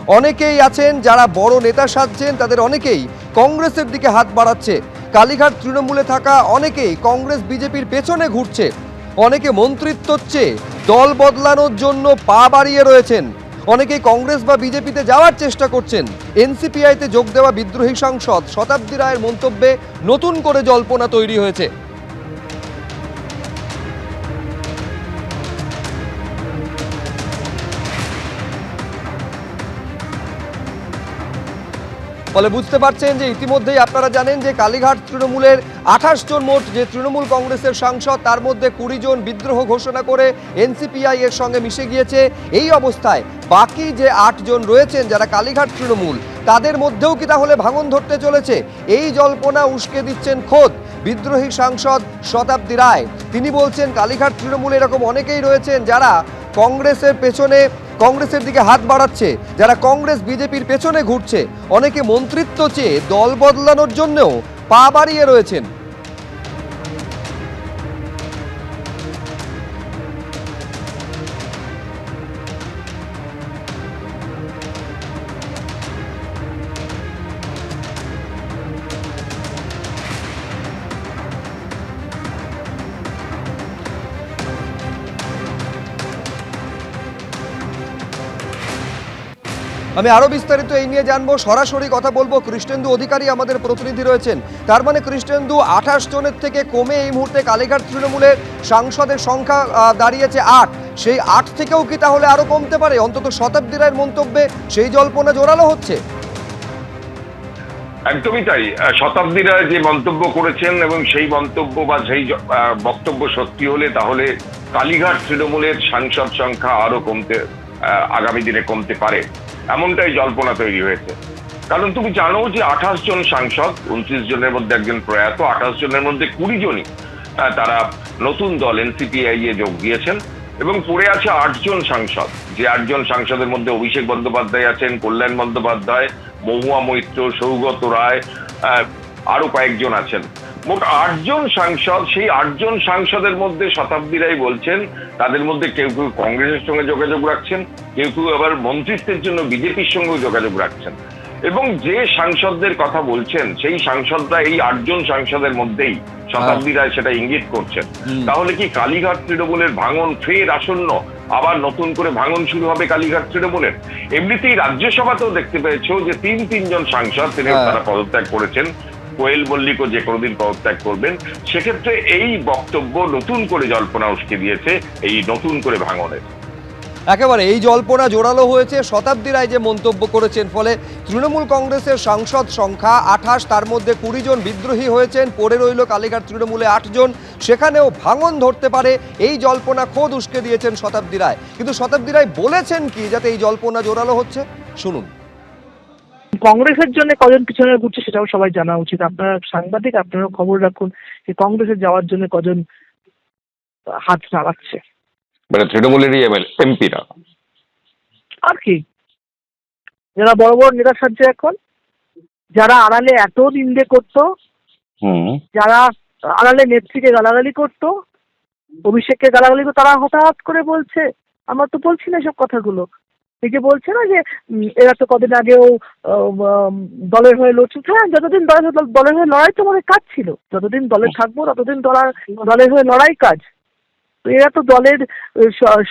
অনেকেই আছেন যারা বড় নেতা সাজছেন, তাদের অনেকেই কংগ্রেসের দিকে হাত বাড়াচ্ছে। কালীঘাট তৃণমূলে থাকা অনেকেই কংগ্রেস বিজেপির পেছনে ঘুরছে। অনেকে মন্ত্রিত্বর চেয়ে দল বদলানোর জন্য পা বাড়িয়ে রয়েছেন। অনেকেই কংগ্রেস বা বিজেপিতে যাওয়ার চেষ্টা করছেন। এনসিপিআইতে যোগ দেওয়া বিদ্রোহী সাংসদ শতাব্দী রায়ের মন্তব্যে নতুন করে জল্পনা তৈরি হয়েছে। ফলে বুঝতে পারছেন যে ইতিমধ্যেই আপনারা জানেন যে কালীঘাট তৃণমূলের 28 জন মোট যে তৃণমূল কংগ্রেসের সাংসদ, তার মধ্যে 20 জন বিদ্রোহ ঘোষণা করে এনসিপিআই এর সঙ্গে মিশে গিয়েছে। এই অবস্থায় বাকি যে 8 জন রয়েছেন যারা কালীঘাট তৃণমূল, তাদের মধ্যেও কি তাহলে ভাঙন ধরতে চলেছে? এই জল্পনা উস্কে দিচ্ছেন খোদ বিদ্রোহী সাংসদ শতাব্দী রায়। তিনি বলছেন কালীঘাট তৃণমূলে এরকম অনেকেই রয়েছেন যারা কংগ্রেসের পেছনে, কংগ্রেসের দিকে হাত বাড়াচ্ছে, যারা কংগ্রেস বিজেপির পেছনে ঘুরছে। অনেকে মন্ত্রিত্ব চেয়ে দল বদলানোর জন্যও পা বাড়িয়ে রয়েছেন। আমি আরো বিস্তারিত এই নিয়ে জানবো, সরাসরি কথা বলবো। কৃষ্ণেন্দু অধিকারী আমাদের প্রতিনিধি রয়েছেন। তার মানে কৃষ্ণেন্দু, 28 জনের থেকে কমে এই মুহূর্তে কালীঘাট তৃণমূলের সাংসদের সংখ্যা দাঁড়িয়েছে 8। সেই 8 থেকেও কি তাহলে আরো কমতে পারে? অন্তত শতাব্দী রায়ের মন্তব্যে সেই জল্পনা জোরালো হচ্ছে। একদমই তাই। শতাব্দী রায় যে মন্তব্য করেছেন এবং সেই মন্তব্য বা সেই বক্তব্য সত্যি হলে তাহলে কালীঘাট তৃণমূলের সাংসদ সংখ্যা আরো কমতে, আগামী দিনে কমতে পারে, এমনটাই জল্পনা তৈরি হয়েছে। কারণ তুমি জানো যে 28 জন সাংসদ, 29 জনের মধ্যে একজন প্রয়াত, 28 জনের মধ্যে 20 জনই তারা নতুন দল এনসিপিআই এ যোগ দিয়েছেন এবং পড়ে আছে 8 জন সাংসদ। যে 8 জন সাংসদের মধ্যে অভিষেক বন্দ্যোপাধ্যায় আছেন, কল্যাণ বন্দ্যোপাধ্যায়, মহুয়া মৈত্র, সৌগত রায়, আরো কয়েকজন আছেন। মোট 8 জন সাংসদ। সেই 8 জন সাংসদের মধ্যে শতাব্দী রায় বলছেন তাদের মধ্যে কেউ কেউ কংগ্রেসের সঙ্গে যোগাযোগ রাখছেন, কেউ কেউ আবার মন্ত্রিত্বের জন্য বিজেপির সঙ্গেও যোগাযোগ রাখছেন। এবং যে সাংসদদের কথা বলছেন সেই সাংসদরা এই 8 জন সাংসদের মধ্যেই, শতাব্দী রায় সেটা ইঙ্গিত করছেন। তাহলে কি কালীঘাট তৃণমূলের ভাঙন ফের আসন্ন? আবার নতুন করে ভাঙন শুরু হবে কালীঘাট তৃণমূলের? এমনিতেই রাজ্যসভাতেও দেখতে পেয়েছো যে 3 জন সাংসদ তারা পদত্যাগ করেছেন। কোয়েল মল্লিকও যে কোনোদিন পদত্যাগ করবেন। সেক্ষেত্রে এই বক্তব্য নতুন করে জল্পনা উস্কে দিয়েছে এই নতুন করে ভাঙনের। একেবারে এই জল্পনা জোরালো হয়েছে শতাব্দী রায় যে মন্তব্য করেছেন। ফলে তৃণমূল কংগ্রেসের সাংসদ সংখ্যা 28, তার মধ্যে 20 জন বিদ্রোহী হয়েছেন, পড়ে রইল কালীঘাট তৃণমূলে 8 জন। সেখানেও ভাঙন ধরতে পারে, এই জল্পনা খোদ উস্কে দিয়েছেন শতাব্দী রায়। কিন্তু শতাব্দী রায় বলেছেন কি যাতে এই জল্পনা জোরালো হচ্ছে, শুনুন। কংগ্রেসের জন্য কজন পিছনে ঘুরছে সেটাও সবাই জানা উচিত। আপনারা সাংবাদিক, আপনারাও খবর রাখুন যে কংগ্রেসে যাওয়ার জন্য কজন হাত নাড়াচ্ছে। মানে তৃণমূলেরই এমপিরা আর কি, যারা বড় বড় নেতা সাজছে এখন, যারা আড়ালে এত নিন্দে করতো, যারা আড়ালে নেত্রীকে গালাগালি করতো, অভিষেককে গালাগালি করতো, তারা হঠাৎ করে বলছে। আমরা তো বলছি না এসব কথাগুলো। এই যে বলছে না যে এরা তো কদিন আগেও দলের হয়ে লড়ছে। হ্যাঁ, যতদিন দলের হয়ে লড়াই তো আমাদের কাজ ছিল। যতদিন দলে থাকবো ততদিন দলের হয়ে লড়াই কাজ। তো এরা তো দলের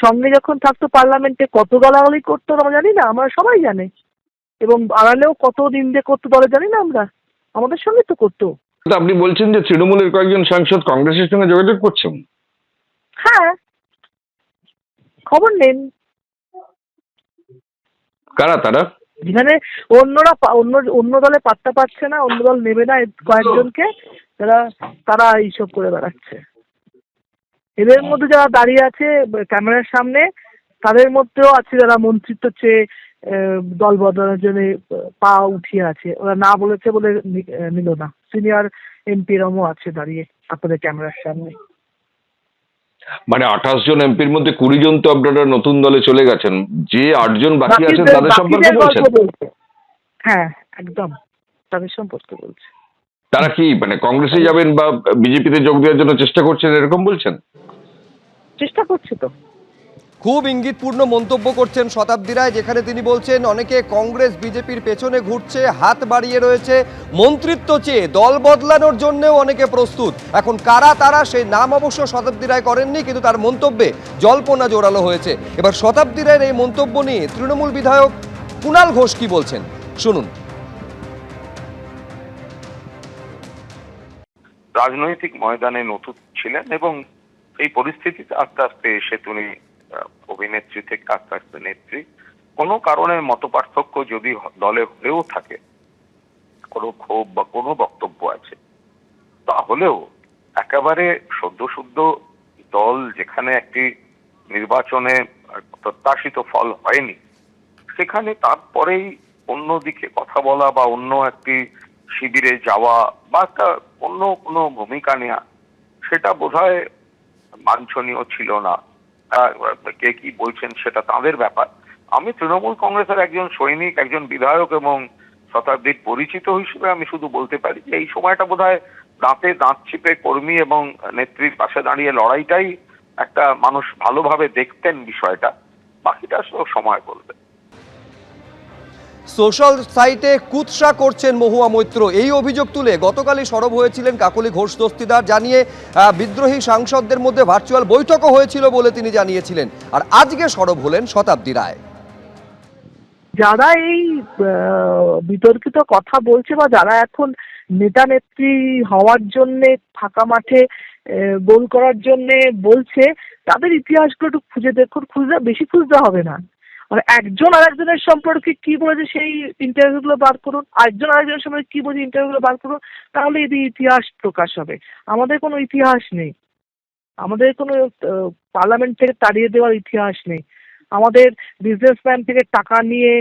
সঙ্গে যখন থাকতো পার্লামেন্টে কত গালাগালি করতো আমরা জানি না? আমরা সবাই জানে। এবং আড়ালেও কত নিন্দে করতো দলে জানি না আমরা? আমাদের সঙ্গে তো করতো। আপনি বলছেন যে তৃণমূলের কয়েকজন সাংসদ কংগ্রেসের সঙ্গে যোগাযোগ করছেন? হ্যাঁ, খবর নেন। কারা তারা? যেখানে অন্য দলে পাত্তা পাচ্ছে না, অন্য দল নেবে না কয়েকজনকে, তারা এইসব করে বেড়াচ্ছে। এদের মধ্যে যারা দাঁড়িয়ে আছে ক্যামেরার সামনে, তাদের মধ্যেও আছে যারা মন্ত্রিত্ব চেয়ে দল বদলানোর জন্য পা উঠিয়ে আছে। ওরা না বলেছে বলে নিল না। সিনিয়র এমপি রামও আছে দাঁড়িয়ে আপনাদের ক্যামেরার সামনে। মানে 28 জন এমপির মধ্যে 20 জন তো আপনারা নতুন দলে চলে গেছেন। যে 8 জন বাকি আছেন তাদের সম্পর্কে বলছেন? হ্যাঁ, একদম তাদের সম্পর্কে বলছে। তারা কি মানে কংগ্রেসে যাবেন বা বিজেপিতে যোগ দেওয়ার জন্য চেষ্টা করছেন এরকম বলছেন? চেষ্টা করছে তো। খুব ইঙ্গিতপূর্ণ মন্তব্য করছেন শতাব্দী রায়, যেখানে তিনি বলছেন অনেকে কংগ্রেস বিজেপির পেছনে ঘুরছে, হাত বাড়িয়ে রয়েছে, মন্ত্রিত্ব চেয়ে দল বদলানোর জন্যও অনেকে প্রস্তুত। এখন কারা তারা সেই নাম অবশ্য শতাব্দী রায় করেননি, কিন্তু তার মন্তব্যে জল্পনা জোরালো হয়েছে। এবার শতাব্দী রায়ের এই মন্তব্য নিয়ে তৃণমূল বিধায়ক কুণাল ঘোষ কি বলছেন শুনুন। রাজনৈতিক ময়দানে নতুন ছিলেন এবং এই পরিস্থিতিতে আস্তে আস্তে এসে তিনি অভিনেত্রী থেকে আস্তে আস্তে নেত্রী। কোনো কারণে মতপার্থক্য যদি দলে হলেও থাকে, কোনো ক্ষোভ বা কোনো বক্তব্য আছে, তাহলেও একেবারে সদ্য দল যেখানে একটি নির্বাচনে প্রত্যাশিত ফল হয়নি, সেখানে তারপরেই অন্যদিকে কথা বলা বা অন্য একটি শিবিরে যাওয়া বা একটা অন্য কোনো ভূমিকা নেওয়া, সেটা বোধহয় বাঞ্ছনীয় ছিল না। কে কি বলছেন সেটা তাদের ব্যাপার। আমি তৃণমূল কংগ্রেসের একজন সৈনিক, একজন বিধায়ক এবং শতাব্দীর পরিচিত হিসেবে আমি শুধু বলতে পারি যে এই সময়টা বোধহয় দাঁতে দাঁত চিপে কর্মী এবং নেত্রীর পাশে দাঁড়িয়ে লড়াইটাই একটা মানুষ ভালোভাবে দেখতেন বিষয়টা। বাকিটা সময় বলবে। সোশ্যাল সাইটে কুৎসা করছেন মহুয়া মৈত্র, এই অভিযোগ তুলে গতকালই সরব হয়েছিলেন কাকলি ঘোষ দস্তিদার, জানিয়ে বিদ্রোহী সাংসদদের মধ্যে ভার্চুয়াল বৈঠকও হয়েছিল বলে তিনি জানিয়েছিলেন। আর আজকে সরব হলেন শতাব্দী রায়। যারা এই বিতর্কিত কথা বলছে বা যারা এখন নেতা নেত্রী হওয়ার জন্যে ফাঁকা মাঠে গোল করার জন্যে বলছে, তাদের ইতিহাসগুলো একটু খুঁজে দেখুন। বেশি খুঁজতে হবে না, মানে একজন আরেকজনের সম্পর্কে কি বলেছে সেই ইন্টারভিউগুলো বার করুন, আরেকজন আরেকজনের সম্পর্কে কি বলেছে ইন্টারভিউগুলো বার করুন, তাহলে এদের ইতিহাস প্রকাশ হবে। আমাদের কোনো ইতিহাস নেই, আমাদের কোনো পার্লামেন্ট থেকে তাড়িয়ে দেওয়ার ইতিহাস নেই, আমাদের বিজনেসম্যান থেকে টাকা নিয়ে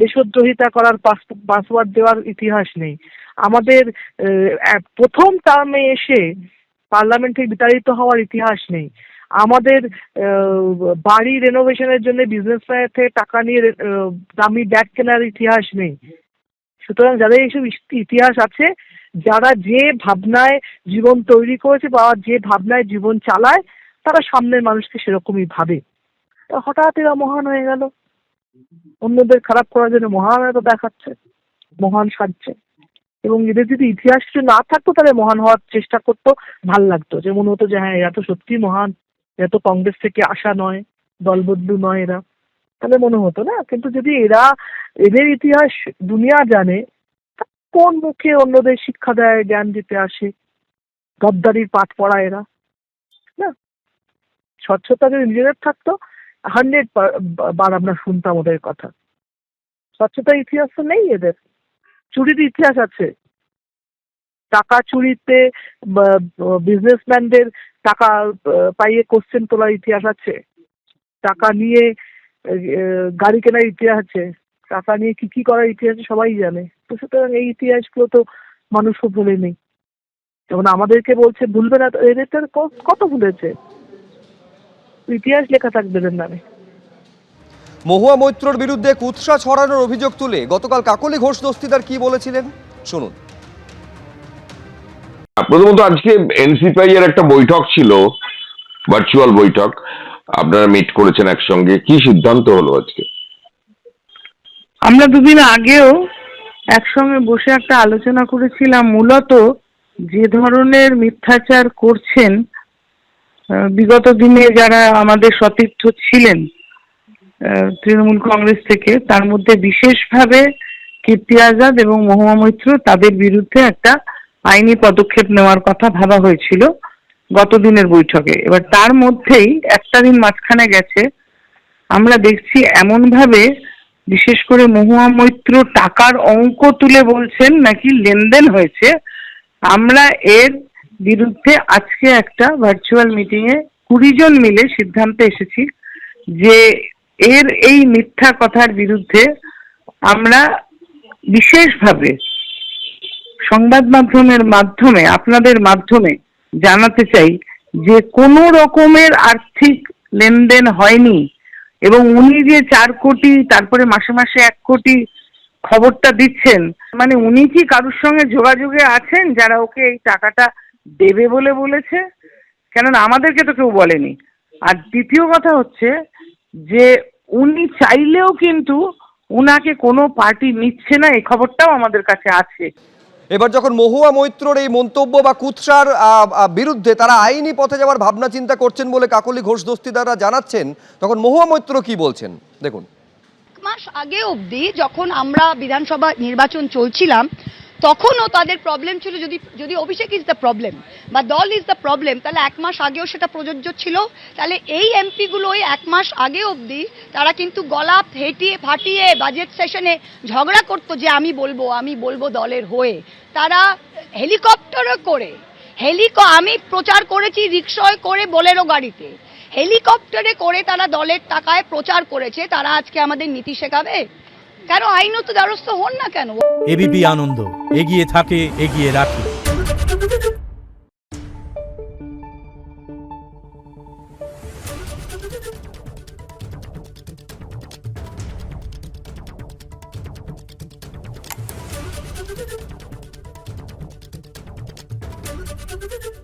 দেশদ্রোহিতা করার পাসওয়ার্ড দেওয়ার ইতিহাস নেই, আমাদের প্রথম টার্মে এসে পার্লামেন্ট থেকে বিতাড়িত হওয়ার ইতিহাস নেই, আমাদের বাড়ি রেনোভেশনের জন্য বিজনেসম্যানের থেকে টাকা নিয়ে দামি ব্যাগ কেনার ইতিহাস নেই। সুতরাং যাদের এইসব ইতিহাস আছে, যারা যে ভাবনায় জীবন তৈরি করেছে বা যে ভাবনায় জীবন চালায়, তারা সামনের মানুষকে সেরকমই ভাবে। হঠাৎ এরা মহান হয়ে গেল, অন্যদের খারাপ করার জন্য মহানতা দেখাচ্ছে, মহান সাজছে। এবং এদের যদি ইতিহাস কিছু না থাকতো তাহলে মহান হওয়ার চেষ্টা করতো, ভাল লাগতো, যে মনে হতো যে হ্যাঁ এরা তো সত্যি মহান, এরা তো কংগ্রেস থেকে আসা নয়, দলবদলু নয় এরা, তাহলে মনে হতো না। কিন্তু যদি এদের ইতিহাস দুনিয়া জানে, কোন মুখে অন্যদের শিক্ষা দেয়, জ্ঞান দিতে আসে, গদ্দারির পাঠ পড়া এরা না। স্বচ্ছতা যদি নিজেদের থাকতো 100 বার আমরা শুনতাম ওদের কথা। স্বচ্ছতার ইতিহাস তো নেই এদের, চুরির ইতিহাস আছে, টাকা চুরিতে বিজনেসম্যানদের টাকা পাইয়ে কোশ্চেন তোলার ইতিহাস আছে, টাকা নিয়ে গাড়ি কেনার ইতিহাস আছে, টাকা নিয়ে কি কি করার ইতিহাস সবাই জানে। তো সুতরাং এই ইতিহাসগুলো তো মানুষও ভুলে নেই। যেমন আমাদেরকে বলছে ভুলবে না, এদের কত ভুলেছে, ইতিহাস লেখা থাকবে এদের নামে। মহুয়া মৈত্রর বিরুদ্ধে কুৎসা ছড়ানোর অভিযোগ তুলে গতকাল কাকলি ঘোষ দস্তিদার কি বলেছিলেন শুনুন। প্রথমত আজকে এনসিপিআই এর একটা বৈঠক ছিল, ভার্চুয়াল বৈঠক, আপনারা মিট করেছেন একসঙ্গে, কি সিদ্ধান্ত হলো আজকে? আমরা দুদিন আগেও একসঙ্গে বসে একটা আলোচনা করেছিলাম। মূলত যে ধরনের মিথ্যাচার করছেন বিগত দিনে যারা আমাদের সতীর্থ ছিলেন তৃণমূল কংগ্রেস থেকে, তার মধ্যে বিশেষভাবে কীর্তি আজাদ এবং মহুয়া মৈত্র, তাদের বিরুদ্ধে একটা আইনি পদক্ষেপ নেওয়ার কথা ভাবা হয়েছিল গতদিনের বৈঠকে। এবার তার মধ্যেই একটা দিন মাঝখানে গেছে, আমরা দেখছি এমন ভাবে, বিশেষ করে মহুয়া মৈত্র টাকার অঙ্ক তুলে বলছেন নাকি লেনদেন হয়েছে। আমরা এর বিরুদ্ধে আজকে একটা ভার্চুয়াল মিটিং এ 20 জন মিলে সিদ্ধান্তে এসেছি যে এই মিথ্যা কথার বিরুদ্ধে আমরা বিশেষভাবে সংবাদ মাধ্যমের মাধ্যমে, আপনাদের মাধ্যমে জানাতে চাই যে কোনো রকমের আর্থিক লেনদেন হয়নি। এবং উনি যে 4 কোটি তারপরে মাসে মাসে 1 কোটি খবরটা দিচ্ছেন, মানে উনি কি কারোর সঙ্গে যোগাযোগে আছেন যারা ওকে এই টাকাটা দেবে বলে বলেছে? কেননা আমাদেরকে তো কেউ বলেনি। আর দ্বিতীয় কথা হচ্ছে যে উনি চাইলেও কিন্তু উনাকে কোনো পার্টি নিচ্ছে না, এই খবরটাও আমাদের কাছে আছে। এবার যখন মহুয়া মৈত্রর এই মন্তব্য বা কুৎসার বিরুদ্ধে তারা আইনি পথে যাওয়ার ভাবনা চিন্তা করছেন বলে কাকলি ঘোষ দস্তিদাররা জানাচ্ছেন, তখন মহুয়া মৈত্র কি বলছেন দেখুন। মাস আগে অবধি যখন আমরা বিধানসভা নির্বাচন চলছিলাম তখনও তাদের প্রবলেম ছিল, যদি অভিষেক ইজ দ্য প্রবলেম বা দল ইজ দ্য প্রবলেম, তাহলে 1 মাস আগেও সেটা প্রযোজ্য ছিল। তাহলে এই এমপিগুলো ওই 1 মাস আগে অবধি তারা কিন্তু গলা ফাটিয়ে বাজেট সেশনে ঝগড়া করতো যে আমি বলবো দলের হয়ে। তারা হেলিকপ্টারে করে আমি প্রচার করেছি রিক্সায় করে, বোলেরো গাড়িতে, হেলিকপ্টারে করে তারা দলের টাকায় প্রচার করেছে। তারা আজকে আমাদের নীতি শেখাবে? কেন আইনত দ্বারস্থ হন না কেন? এবিপি আনন্দ এগিয়ে থাকে, এগিয়ে রাখে। Thank you.